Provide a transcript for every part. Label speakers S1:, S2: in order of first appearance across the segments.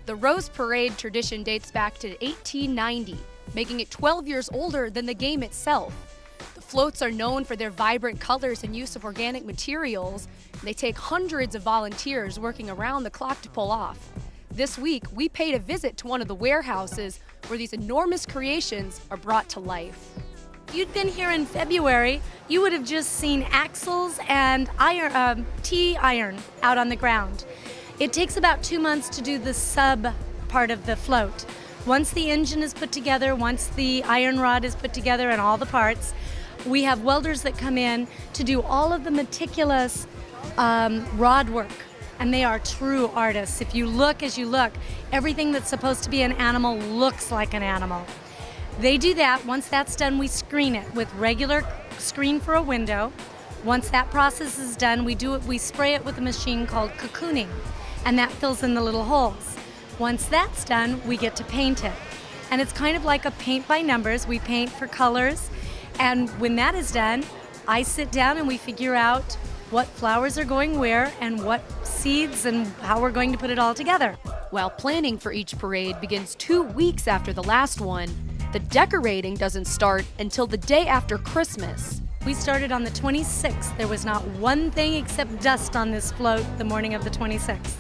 S1: The Rose Parade tradition dates back to 1890, making it 12 years older than the game itself. The floats are known for their vibrant colors and use of organic materials. They take hundreds of volunteers working around the clock to pull off. This week, we paid a visit to one of the warehouses where these enormous creations are brought to life.
S2: If you'd been here in February, you would have just seen axles and T-iron out on the ground. It takes about 2 months to do the sub part of the float. Once the engine is put together, once the iron rod is put together and all the parts, we have welders that come in to do all of the meticulous rod work. And they are true artists. If you look as you look, everything that's supposed to be an animal looks like an animal. They do that. Once that's done, we screen it with regular screen for a window. Once that process is done, we spray it with a machine called cocooning, and that fills in the little holes. Once that's done, we get to paint it. And it's kind of like a paint by numbers. We paint for colors, and when that is done, I sit down and we figure out what flowers are going where and what seeds and how we're going to put it all together.
S1: While planning for each parade begins 2 weeks after the last one, the decorating doesn't start until the day after Christmas.
S2: We started on the 26th. There was not one thing except dust on this float the morning of the 26th.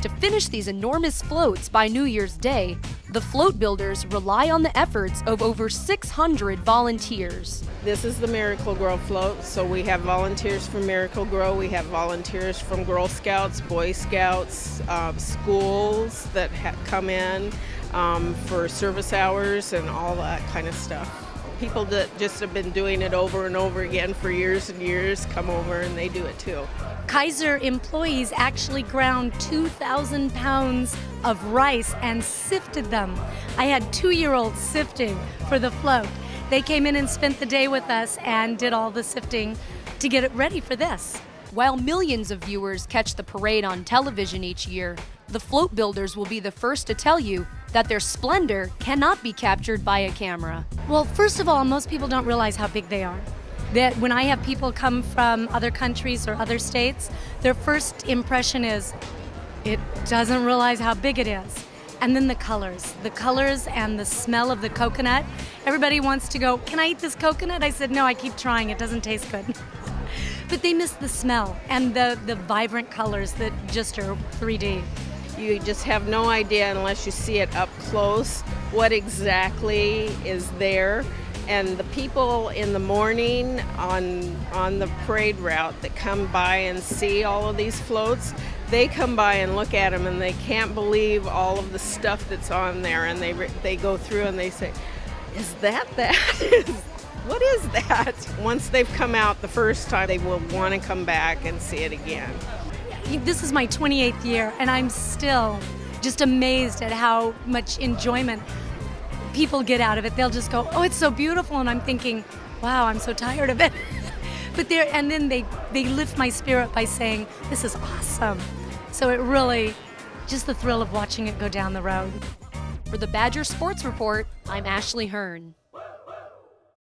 S1: To finish these enormous floats by New Year's Day, the float builders rely on the efforts of over 600 volunteers.
S3: This is the Miracle Grow float, so we have volunteers from Miracle Grow, we have volunteers from Girl Scouts, Boy Scouts, schools that come in for service hours and all that kind of stuff. People that just have been doing it over and over again for years and years come over and they do it too.
S2: Kaiser employees actually ground 2,000 pounds of rice and sifted them. I had 2-year-olds sifting for the float. They came in and spent the day with us and did all the sifting to get it ready for this.
S1: While millions of viewers catch the parade on television each year, the float builders will be the first to tell you that their splendor cannot be captured by a camera.
S2: Well, first of all, most people don't realize how big they are. That when I have people come from other countries or other states, their first impression is, it doesn't realize how big it is. And then the colors and the smell of the coconut. Everybody wants to go, can I eat this coconut? I said, no, I keep trying, it doesn't taste good. But they miss the smell and the vibrant colors that just are 3D.
S3: You just have no idea unless you see it up close what exactly is there. And the people in the morning on the parade route that come by and see all of these floats, they come by and look at them and they can't believe all of the stuff that's on there. And they go through and they say, is that? What is that? Once they've come out the first time, they will want to come back and see it again.
S2: This is my 28th year, and I'm still just amazed at how much enjoyment people get out of it. They'll just go, oh, it's so beautiful, and I'm thinking, wow, I'm so tired of it. And then they lift my spirit by saying, this is awesome. So it really, just the thrill of watching it go down the road.
S1: For the Badger Sports Report, I'm Ashley Hearn.